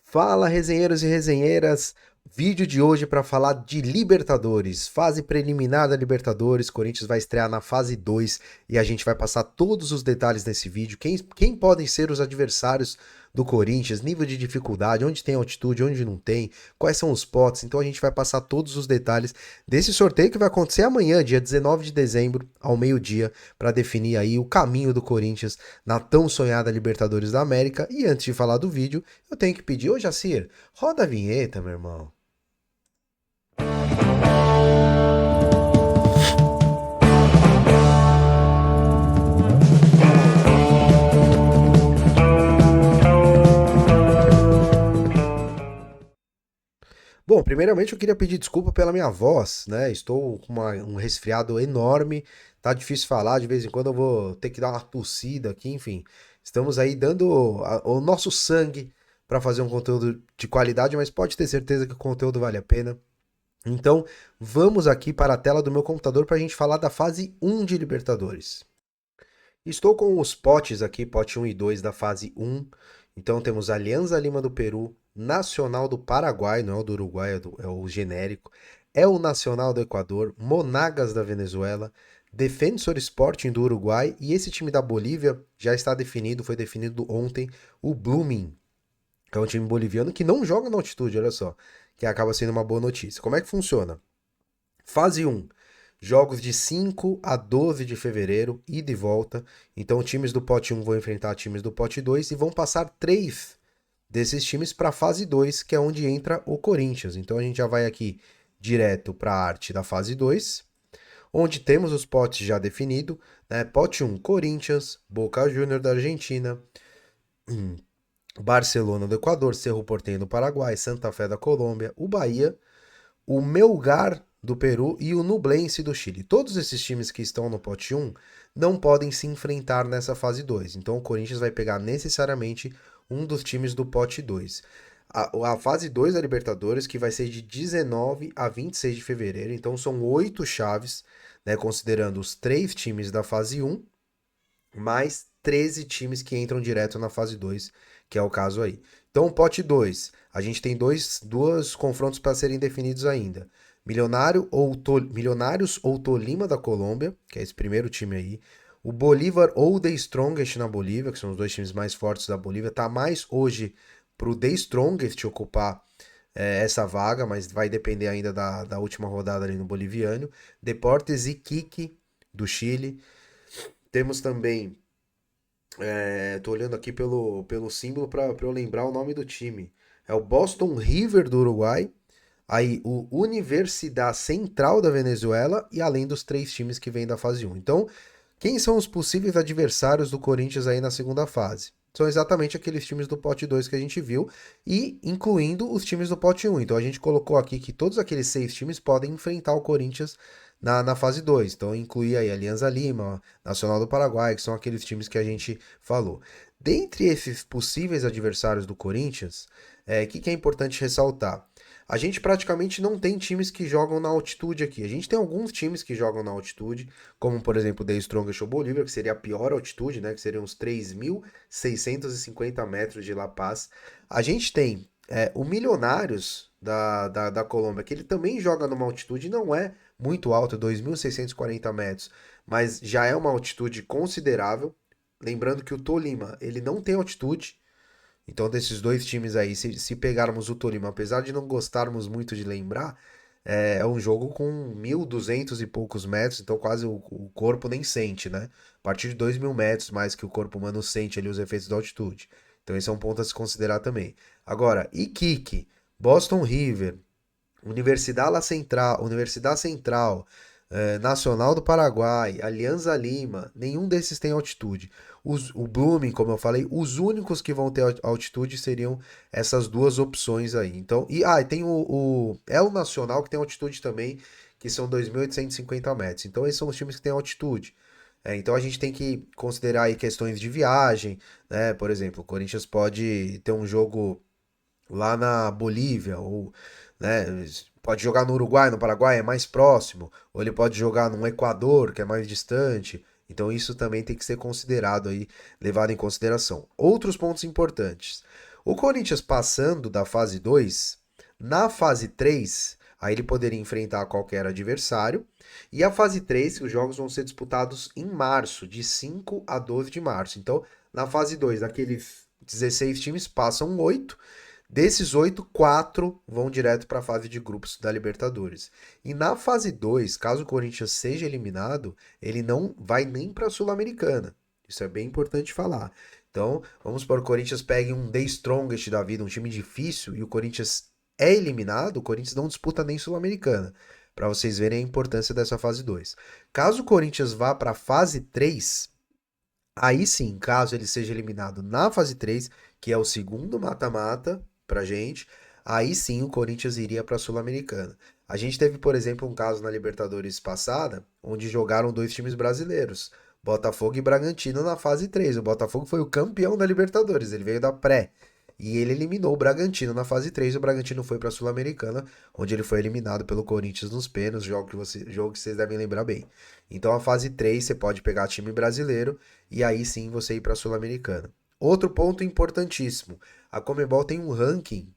Fala, resenheiros e resenheiras. Vídeo de hoje para falar de Libertadores, fase preliminar da Libertadores. Corinthians vai estrear na fase 2 e a gente vai passar todos os detalhes nesse vídeo. Quem podem ser os adversários do Corinthians, nível de dificuldade, onde tem altitude, onde não tem, quais são os potes. Então a gente vai passar todos os detalhes desse sorteio que vai acontecer amanhã, dia 19 de dezembro, ao meio-dia, para definir aí o caminho do Corinthians na tão sonhada Libertadores da América. E antes de falar do vídeo, eu tenho que pedir, ô Jacir, roda a vinheta, meu irmão. Bom, primeiramente eu queria pedir desculpa pela minha voz, né? Estou com um resfriado enorme, tá difícil falar, de vez em quando eu vou ter que dar uma tossida aqui, enfim. Estamos aí dando o nosso sangue para fazer um conteúdo de qualidade, mas pode ter certeza que o conteúdo vale a pena. Então, vamos aqui para a tela do meu computador para a gente falar da fase 1 de Libertadores. Estou com os potes aqui, pote 1 e 2 da fase 1. Então temos Alianza Lima do Peru, Nacional do Paraguai, não é o do Uruguai, é o genérico. É o Nacional do Equador, Monagas da Venezuela, Defensor Sporting do Uruguai e esse time da Bolívia já está definido, foi definido ontem, o Blooming, que é um time boliviano que não joga na altitude, olha só, que acaba sendo uma boa notícia. Como é que funciona? Fase 1. Jogos de 5 a 12 de fevereiro, ida e volta. Então, times do pote 1 vão enfrentar times do pote 2 e vão passar 3 desses times para a fase 2, que é onde entra o Corinthians. Então, a gente já vai aqui direto para a arte da fase 2, onde temos os potes já definidos. Né? Pote 1, Corinthians, Boca Juniors da Argentina, Barcelona do Equador, Cerro Porteño do Paraguai, Santa Fé da Colômbia, o Bahia, o Melgar do Peru e o Nublense do Chile. Todos esses times que estão no pote 1 não podem se enfrentar nessa fase 2. Então o Corinthians vai pegar necessariamente um dos times do pote 2. A fase 2 da Libertadores, que vai ser de 19 a 26 de fevereiro. Então são 8 chaves, né, considerando os 3 times da fase 1, mais 13 times que entram direto na fase 2, que é o caso aí. Então, o pote 2, a gente tem dois confrontos para serem definidos ainda. Milionários ou Tolima da Colômbia, que é esse primeiro time aí. O Bolívar ou The Strongest na Bolívia, que são os dois times mais fortes da Bolívia. Tá mais hoje pro The Strongest ocupar essa vaga, mas vai depender ainda da última rodada ali no boliviano. Deportes Iquique, do Chile. Temos também tô olhando aqui pelo símbolo para eu lembrar o nome do time. É o Boston River do Uruguai, aí o Universidad Central da Venezuela e além dos 3 times que vêm da fase 1. Então, quem são os possíveis adversários do Corinthians aí na segunda fase? São exatamente aqueles times do pote 2 que a gente viu e incluindo os times do pote 1. Então a gente colocou aqui que todos aqueles 6 times podem enfrentar o Corinthians na fase 2. Então incluir aí Alianza Lima, Nacional do Paraguai, que são aqueles times que a gente falou. Dentre esses possíveis adversários do Corinthians, que é importante ressaltar? A gente praticamente não tem times que jogam na altitude aqui. A gente tem alguns times que jogam na altitude, como por exemplo o The Strongest ou Bolívia, que seria a pior altitude, né? Que seriam uns 3.650 metros de La Paz. A gente tem o Milionários da Colômbia, que ele também joga numa altitude, não é muito alta, 2.640 metros, mas já é uma altitude considerável. Lembrando que o Tolima, ele não tem altitude, então, desses dois times aí, se pegarmos o Tolima, apesar de não gostarmos muito de lembrar, é um jogo com 1.200 e poucos metros, então quase o corpo nem sente, né? A partir de 2.000 metros mais que o corpo humano sente ali os efeitos da altitude. Então, esse é um ponto a se considerar também. Agora, Iquique, Boston River, Universidade Central, Nacional do Paraguai, Alianza Lima, nenhum desses tem altitude. O Blooming, como eu falei, os únicos que vão ter altitude seriam essas duas opções aí. Então, e tem o El Nacional que tem altitude também, que são 2.850 metros. Então, esses são os times que têm altitude. Então a gente tem que considerar aí questões de viagem, né? Por exemplo, o Corinthians pode ter um jogo lá na Bolívia, ou né, pode jogar no Uruguai, no Paraguai, é mais próximo, ou ele pode jogar no Equador, que é mais distante. Então isso também tem que ser considerado aí, levado em consideração. Outros pontos importantes. O Corinthians passando da fase 2, na fase 3, aí ele poderia enfrentar qualquer adversário. E a fase 3, os jogos vão ser disputados em março, de 5 a 12 de março. Então, na fase 2, daqueles 16 times, passam 8. Desses 8, 4 vão direto para a fase de grupos da Libertadores. E na fase 2, caso o Corinthians seja eliminado, ele não vai nem para a Sul-Americana. Isso é bem importante falar. Então, vamos supor que o Corinthians pegue um The Strongest da vida, um time difícil, e o Corinthians é eliminado, o Corinthians não disputa nem Sul-Americana. Para vocês verem a importância dessa fase 2. Caso o Corinthians vá para a fase 3, aí sim, caso ele seja eliminado na fase 3, que é o segundo mata-mata pra gente, aí sim o Corinthians iria para a Sul-Americana. A gente teve, por exemplo, um caso na Libertadores passada, onde jogaram dois times brasileiros, Botafogo e Bragantino na fase 3. O Botafogo foi o campeão da Libertadores, ele veio da pré. E ele eliminou o Bragantino na fase 3. O Bragantino foi para a Sul-Americana, onde ele foi eliminado pelo Corinthians nos pênaltis, jogo que vocês devem lembrar bem. Então a fase 3 você pode pegar time brasileiro e aí sim você ir para a Sul-Americana. Outro ponto importantíssimo: a Conmebol tem um ranking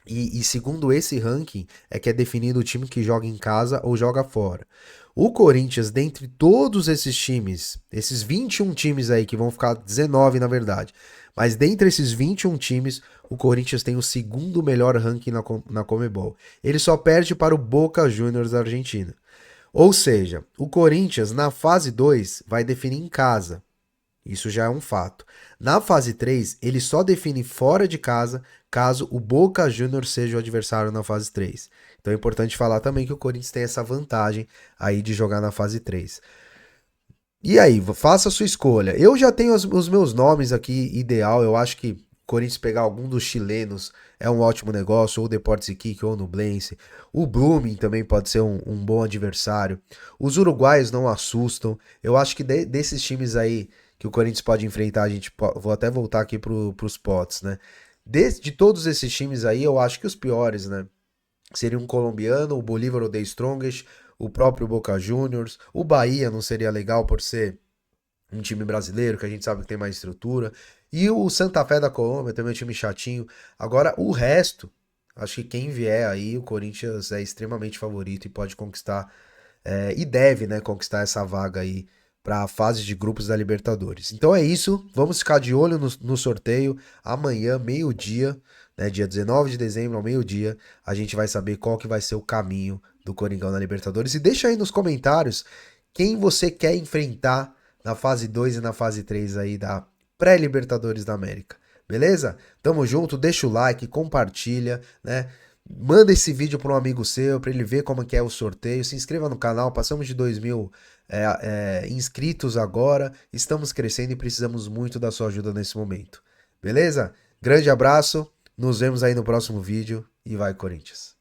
e segundo esse ranking é que é definido o time que joga em casa ou joga fora. O Corinthians, dentre todos esses times, esses 21 times aí, que vão ficar 19 na verdade, mas dentre esses 21 times, o Corinthians tem o segundo melhor ranking na Conmebol. Ele só perde para o Boca Juniors da Argentina. Ou seja, o Corinthians na fase 2 vai definir em casa. Isso já é um fato. Na fase 3, ele só define fora de casa caso o Boca Juniors seja o adversário na fase 3. Então é importante falar também que o Corinthians tem essa vantagem aí de jogar na fase 3. E aí, faça a sua escolha. Eu já tenho os meus nomes aqui ideal. Eu acho que o Corinthians pegar algum dos chilenos é um ótimo negócio, ou o Deportes Iquique ou o Nublense. O Blooming também pode ser um bom adversário. Os uruguaios não assustam. Eu acho que desses times aí que o Corinthians pode enfrentar, vou até voltar aqui pros potes, né? De todos esses times aí, eu acho que os piores, né? Seria um colombiano, o Bolívar ou The Strongest, o próprio Boca Juniors, o Bahia não seria legal por ser um time brasileiro, que a gente sabe que tem mais estrutura, e o Santa Fé da Colômbia, também é um time chatinho. Agora, o resto, acho que quem vier aí, o Corinthians é extremamente favorito e pode conquistar, e deve, né, conquistar essa vaga aí para a fase de grupos da Libertadores. Então é isso, vamos ficar de olho no sorteio. Amanhã, meio-dia, né, dia 19 de dezembro, ao meio-dia, a gente vai saber qual que vai ser o caminho do Coringão na Libertadores. E deixa aí nos comentários quem você quer enfrentar na fase 2 e na fase 3 aí da pré-Libertadores da América. Beleza? Tamo junto, deixa o like, compartilha, né? Manda esse vídeo para um amigo seu, para ele ver como que é o sorteio. Se inscreva no canal, passamos de 2.000 inscritos agora. Estamos crescendo e precisamos muito da sua ajuda nesse momento. Beleza? Grande abraço, nos vemos aí no próximo vídeo e vai Corinthians!